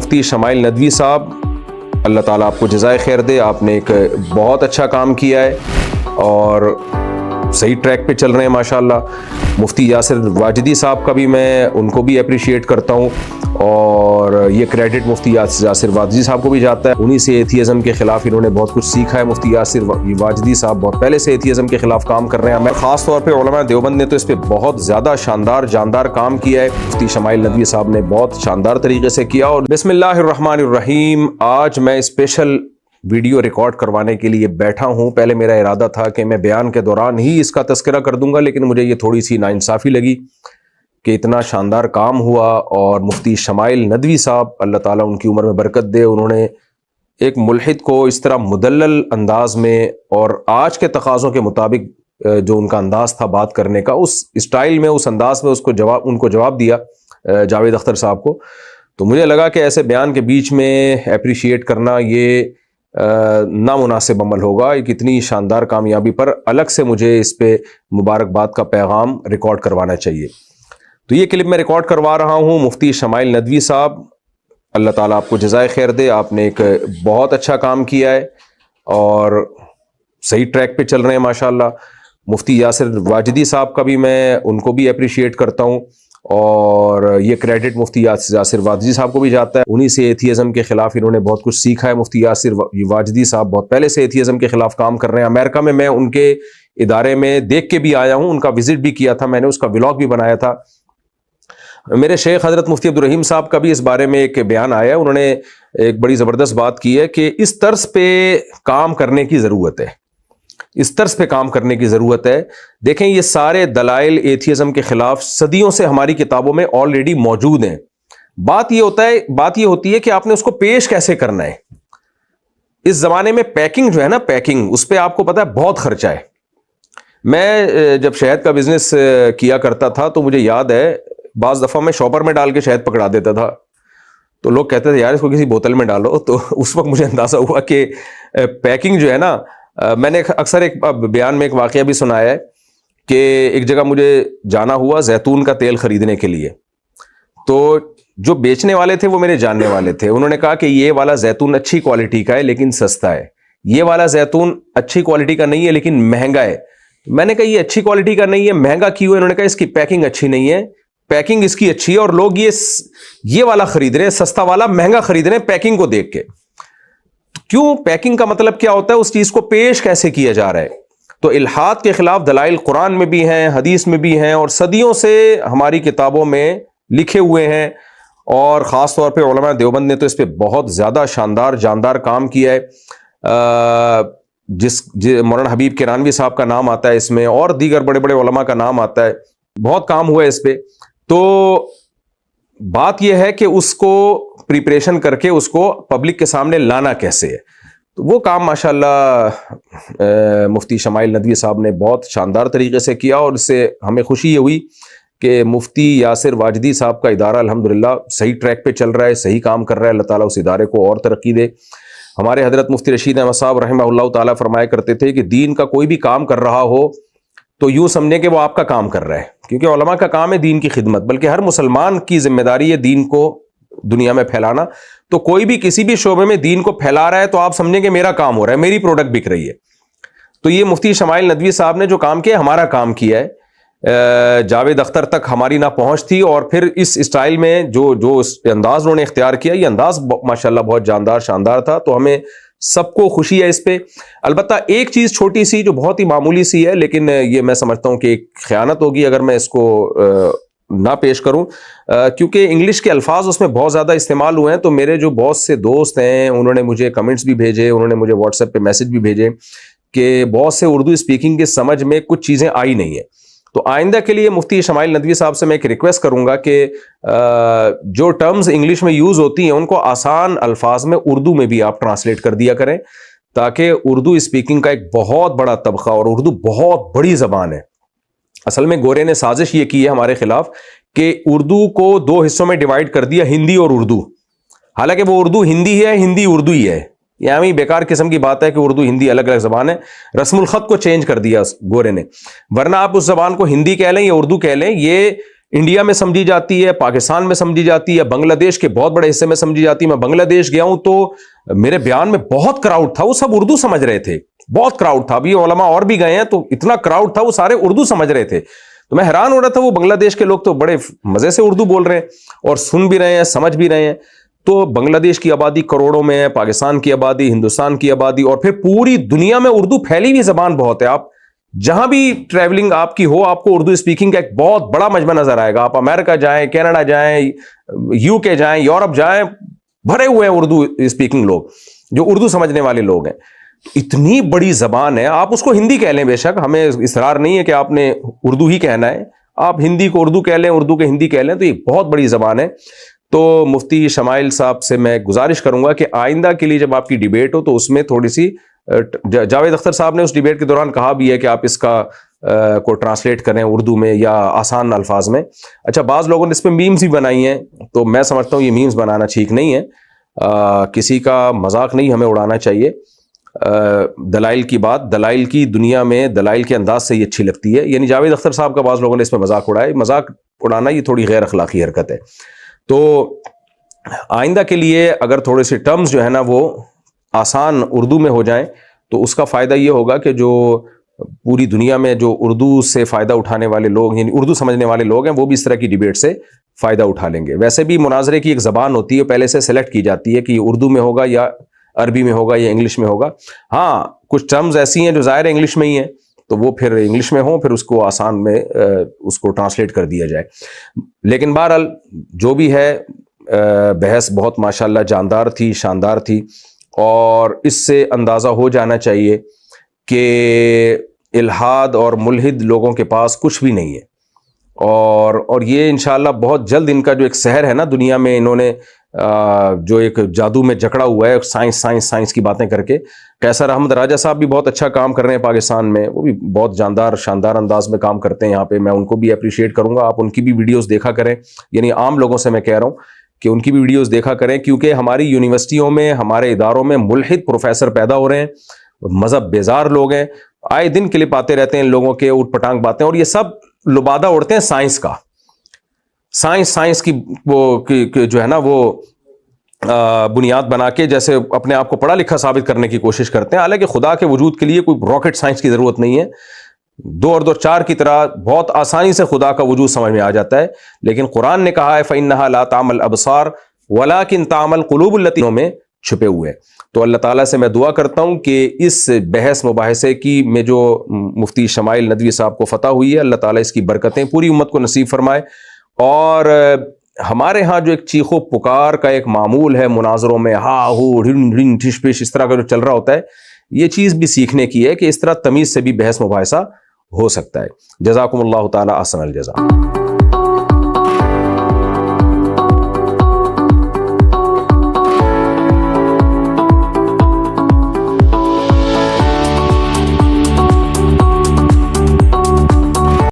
مفتی شمائل ندوی صاحب، اللہ تعالیٰ آپ کو جزائے خیر دے. آپ نے ایک بہت اچھا کام کیا ہے اور صحیح ٹریک پہ چل رہے ہیں ماشاءاللہ. مفتی یاسر واجدی صاحب کا بھی میں ان کو بھی اپریشیٹ کرتا ہوں اور یہ کریڈٹ مفتی یاسر واجدی صاحب کو بھی جاتا ہے. انہی سے ایتھیزم کے خلاف انہوں نے بہت کچھ سیکھا ہے. مفتی یاسر واجدی صاحب بہت پہلے سے ایتھیزم کے خلاف کام کر رہے ہیں. میں خاص طور پہ علماء دیوبند نے تو اس پہ بہت زیادہ شاندار جاندار کام کیا ہے. مفتی شمائل ندوی صاحب نے بہت شاندار طریقے سے کیا. اور بسم اللہ الرحمن الرحیم، آج میں اسپیشل ویڈیو ریکارڈ کروانے کے لیے بیٹھا ہوں. پہلے میرا ارادہ تھا کہ میں بیان کے دوران ہی اس کا تذکرہ کر دوں گا، لیکن مجھے یہ تھوڑی سی ناانصافی لگی کہ اتنا شاندار کام ہوا. اور مفتی شمائل ندوی صاحب، اللہ تعالیٰ ان کی عمر میں برکت دے، انہوں نے ایک ملحد کو اس طرح مدلل انداز میں اور آج کے تقاضوں کے مطابق جو ان کا انداز تھا بات کرنے کا، اس اسٹائل میں، اس انداز میں ان کو جواب دیا جاوید اختر صاحب کو. تو مجھے لگا کہ ایسے بیان کے بیچ میں اپریشیٹ کرنا یہ نامناسب عمل ہوگا. ایک اتنی شاندار کامیابی پر الگ سے مجھے اس پہ مبارکباد کا پیغام ریکارڈ کروانا چاہیے. تو یہ کلپ میں ریکارڈ کروا رہا ہوں. مفتی شمائل ندوی صاحب، اللہ تعالیٰ آپ کو جزائے خیر دے. آپ نے ایک بہت اچھا کام کیا ہے اور صحیح ٹریک پہ چل رہے ہیں ماشاءاللہ. مفتی یاسر واجدی صاحب کا بھی میں ان کو بھی اپریشیٹ کرتا ہوں اور یہ کریڈٹ مفتی یاسر واجدی صاحب کو بھی جاتا ہے. انہی سے ایتھیزم کے خلاف انہوں نے بہت کچھ سیکھا ہے. مفتی یاسر واجدی صاحب بہت پہلے سے ایتھیزم کے خلاف کام کر رہے ہیں. امریکہ میں ان کے ادارے میں دیکھ کے بھی آیا ہوں، ان کا وزٹ بھی کیا تھا، میں نے اس کا ولاگ بھی بنایا تھا. میرے شیخ حضرت مفتی عبدالرحیم صاحب کا بھی اس بارے میں ایک بیان آیا ہے. انہوں نے ایک بڑی زبردست بات کی ہے کہ اس طرز پہ کام کرنے کی ضرورت ہے، اس طرز پہ کام کرنے کی ضرورت ہے. دیکھیں، یہ سارے دلائل ایتھیزم کے خلاف صدیوں سے ہماری کتابوں میں آلریڈی موجود ہیں. بات یہ ہوتی ہے کہ آپ نے اس کو پیش کیسے کرنا ہے. اس زمانے میں پیکنگ جو ہے نا، پیکنگ، اس پہ آپ کو پتا ہے بہت خرچہ ہے. میں جب شہد کا بزنس کیا کرتا تھا تو مجھے یاد ہے بعض دفعہ میں شاپر میں ڈال کے شہد پکڑا دیتا تھا تو لوگ کہتے تھے یار اس کو کسی بوتل میں ڈالو. تو اس وقت مجھے اندازہ ہوا کہ پیکنگ جو ہے نا، میں نے اکثر ایک بیان میں ایک واقعہ بھی سنایا ہے کہ ایک جگہ مجھے جانا ہوا زیتون کا تیل خریدنے کے لیے. تو جو بیچنے والے تھے وہ میرے جاننے والے تھے. انہوں نے کہا کہ یہ والا زیتون اچھی کوالٹی کا ہے لیکن سستا ہے، یہ والا زیتون اچھی کوالٹی کا نہیں ہے لیکن مہنگا ہے. میں نے کہا یہ اچھی کوالٹی کا نہیں ہے، مہنگا کیوں ہے؟ انہوں نے کہا اس کی پیکنگ اچھی نہیں ہے، پیکنگ اس کی اچھی ہے اور لوگ یہ والا خرید رہے ہیں، سستا والا مہنگا خرید رہے ہیں پیکنگ کو دیکھ کے. کیوں؟ پیکنگ کا مطلب کیا ہوتا ہے؟ اس چیز کو پیش کیسے کیا جا رہا ہے. تو الحاد کے خلاف دلائل قرآن میں بھی ہیں، حدیث میں بھی ہیں اور صدیوں سے ہماری کتابوں میں لکھے ہوئے ہیں. اور خاص طور پہ علماء دیوبند نے تو اس پہ بہت زیادہ شاندار جاندار کام کیا ہے. مولانا حبیب کرانوی صاحب کا نام آتا ہے اس میں اور دیگر بڑے بڑے علماء کا نام آتا ہے. بہت کام ہوا ہے اس پہ. تو بات یہ ہے کہ اس کو پریپریشن کر کے اس کو پبلک کے سامنے لانا کیسے ہے. تو وہ کام ماشاءاللہ مفتی شمائل ندوی صاحب نے بہت شاندار طریقے سے کیا اور اس سے ہمیں خوشی یہ ہوئی کہ مفتی یاسر واجدی صاحب کا ادارہ الحمدللہ صحیح ٹریک پہ چل رہا ہے، صحیح کام کر رہا ہے. اللہ تعالیٰ اس ادارے کو اور ترقی دے. ہمارے حضرت مفتی رشید احمد صاحب رحمہ اللہ تعالیٰ فرمایا کرتے تھے کہ دین کا کوئی بھی کام کر رہا ہو تو یوں سمجھیں کہ وہ آپ کا کام کر رہا ہے، کیونکہ علماء کا کام ہے دین کی خدمت، بلکہ ہر مسلمان کی ذمہ داری ہے دین کو دنیا میں پھیلانا. تو کوئی بھی کسی بھی شعبے میں دین کو پھیلا رہا ہے تو آپ سمجھیں کہ میرا کام ہو رہا ہے، میری پروڈکٹ بک رہی ہے. تو یہ مفتی شمائل ندوی صاحب نے جو کام کیا ہمارا کام کیا ہے. جاوید اختر تک ہماری نہ پہنچ تھی اور پھر اس اسٹائل میں جو انداز انہوں نے اختیار کیا، یہ انداز ماشاءاللہ بہت جاندار شاندار تھا. تو ہمیں سب کو خوشی ہے اس پہ. البتہ ایک چیز چھوٹی سی جو بہت ہی معمولی سی ہے، لیکن یہ میں سمجھتا ہوں کہ ایک خیانت ہوگی اگر میں اس کو نہ پیش کروں، کیونکہ انگلش کے الفاظ اس میں بہت زیادہ استعمال ہوئے ہیں. تو میرے جو بہت سے دوست ہیں انہوں نے مجھے کمنٹس بھی بھیجے، انہوں نے مجھے واٹس ایپ پہ میسج بھی بھیجے کہ بہت سے اردو اسپیکنگ کے سمجھ میں کچھ چیزیں آئی نہیں ہیں. تو آئندہ کے لیے مفتی شمائل ندوی صاحب سے میں ایک ریکویسٹ کروں گا کہ جو ٹرمز انگلش میں یوز ہوتی ہیں ان کو آسان الفاظ میں اردو میں بھی آپ ٹرانسلیٹ کر دیا کریں، تاکہ اردو اسپیکنگ کا ایک بہت بڑا طبقہ، اور اردو بہت بڑی زبان ہے. اصل میں گورے نے سازش یہ کی ہے ہمارے خلاف کہ اردو کو دو حصوں میں ڈیوائیڈ کر دیا، ہندی اور اردو. حالانکہ وہ اردو ہندی ہے، ہندی اردو ہی ہے. یعنی بیکار قسم کی بات ہے کہ اردو ہندی الگ الگ زبان ہے. رسم الخط کو چینج کر دیا گورے نے. ورنہ آپ اس زبان کو ہندی کہہ لیں یا اردو کہہ لیں، یہ انڈیا میں سمجھی جاتی ہے, پاکستان میں سمجھی جاتی ہے, بنگلہ دیش کے بہت بڑے حصے میں سمجھی جاتی ہے. میں بنگلہ دیش گیا ہوں تو میرے بیان میں بہت کراؤڈ تھا, وہ سب اردو سمجھ رہے تھے, بہت کراؤڈ تھا. ابھی علماء اور بھی گئے ہیں تو اتنا کراؤڈ تھا, وہ سارے اردو سمجھ رہے تھے. تو میں حیران ہو رہا تھا, وہ بنگلہ دیش کے لوگ تو بڑے مزے سے اردو بول رہے ہیں اور سن بھی رہے ہیں, سمجھ بھی رہے ہیں. تو بنگلہ دیش کی آبادی کروڑوں میں ہے, پاکستان کی آبادی, ہندوستان کی آبادی, اور پھر پوری دنیا میں اردو پھیلی ہوئی زبان بہت ہے. آپ جہاں بھی ٹریولنگ آپ کی ہو, آپ کو اردو اسپیکنگ کا ایک بہت بڑا مجمع نظر آئے گا. آپ امریکہ جائیں, کینیڈا جائیں, یو کے جائیں, یورپ جائیں, بھرے ہوئے ہیں اردو اسپیکنگ لوگ, جو اردو سمجھنے والے لوگ ہیں. اتنی بڑی زبان ہے, آپ اس کو ہندی کہہ لیں, بے شک ہمیں اصرار نہیں ہے کہ آپ نے اردو ہی کہنا ہے, آپ ہندی کو اردو کہہ لیں, اردو کو ہندی کہہ لیں, تو یہ بہت بڑی زبان ہے. تو مفتی شمائل صاحب سے میں گزارش کروں گا کہ آئندہ کے لیے جب آپ کی ڈیبیٹ ہو تو اس میں تھوڑی سی, جاوید اختر صاحب نے اس ڈیبیٹ کے دوران کہا بھی ہے کہ آپ اس کا کو ٹرانسلیٹ کریں اردو میں یا آسان الفاظ میں. اچھا, بعض لوگوں نے اس پہ میمز بھی بنائی ہیں, تو میں سمجھتا ہوں یہ میمز بنانا ٹھیک نہیں ہے, کسی کا مذاق نہیں ہمیں اڑانا چاہیے. دلائل کی بات, دلائل کی دنیا میں دلائل کے انداز سے یہ اچھی لگتی ہے. یعنی جاوید اختر صاحب کا بعض لوگوں نے اس پہ مذاق اڑایا, مذاق اڑانا یہ تھوڑی غیر اخلاقی حرکت ہے. تو آئندہ کے لیے اگر تھوڑے سے ٹرمز جو ہے نا وہ آسان اردو میں ہو جائیں تو اس کا فائدہ یہ ہوگا کہ جو پوری دنیا میں جو اردو سے فائدہ اٹھانے والے لوگ, یعنی اردو سمجھنے والے لوگ ہیں, وہ بھی اس طرح کی ڈیبیٹ سے فائدہ اٹھا لیں گے. ویسے بھی مناظرے کی ایک زبان ہوتی ہے, پہلے سے سلیکٹ کی جاتی ہے کہ یہ اردو میں ہوگا یا عربی میں ہوگا یا انگلش میں ہوگا. ہاں, کچھ ٹرمز ایسی ہیں جو ظاہر انگلش میں ہی ہیں, تو وہ پھر انگلش میں ہوں, پھر اس کو آسان میں اس کو ٹرانسلیٹ کر دیا جائے. لیکن بہرحال جو بھی ہے, بحث بہت ماشاءاللہ جاندار تھی, شاندار تھی, اور اس سے اندازہ ہو جانا چاہیے کہ الحاد اور ملحد لوگوں کے پاس کچھ بھی نہیں ہے. اور یہ انشاءاللہ بہت جلد ان کا جو ایک سحر ہے نا دنیا میں, انہوں نے جو ایک جادو میں جکڑا ہوا ہے سائنس سائنس سائنس کی باتیں کر کے. قیصر احمد راجہ صاحب بھی بہت اچھا کام کر رہے ہیں پاکستان میں, وہ بھی بہت جاندار شاندار انداز میں کام کرتے ہیں یہاں پہ. میں ان کو بھی اپریشیٹ کروں گا, آپ ان کی بھی ویڈیوز دیکھا کریں. یعنی عام لوگوں سے میں کہہ رہا ہوں کہ ان کی بھی ویڈیوز دیکھا کریں, کیونکہ ہماری یونیورسٹیوں میں, ہمارے اداروں میں ملحد پروفیسر پیدا ہو ررہے ہیں, مذہب بیزار لوگ ہیں, آئے دن کلپ آتے رہتے ہیں لوگوں کے اوٹ پٹانگ باتیں, اور یہ سب لبادہ اڑتے ہیں سائنس کا. سائنس کی وہ جو ہے نا وہ بنیاد بنا کے جیسے اپنے آپ کو پڑھا لکھا ثابت کرنے کی کوشش کرتے ہیں. حالانکہ خدا کے وجود کے لیے کوئی راکٹ سائنس کی ضرورت نہیں ہے, 2 اور 2 4 کی طرح بہت آسانی سے خدا کا وجود سمجھ میں آ جاتا ہے. لیکن قرآن نے کہا ہے فَإِنَّهَا لَا تَعْمَى الْأَبْصَارُ وَلَكِنْ تَعْمَى الْقُلُوبُ الَّتِي میں چھپے ہوئے. تو اللہ تعالیٰ سے میں دعا کرتا ہوں کہ اس بحث مباحثے کی میں جو مفتی شمائل ندوی صاحب کو فتح ہوئی ہے, اللہ تعالیٰ اس کی برکتیں پوری امت کو نصیب فرمائے. اور ہمارے ہاں جو ایک چیخ و پکار کا ایک معمول ہے مناظروں میں, ہا ہو ڈن ٹھش پش, اس طرح کا جو چل رہا ہوتا ہے, یہ چیز بھی سیکھنے کی ہے کہ اس طرح تمیز سے بھی بحث مباحثہ ہو سکتا ہے. جزاکم اللہ تعالی احسن الجزا.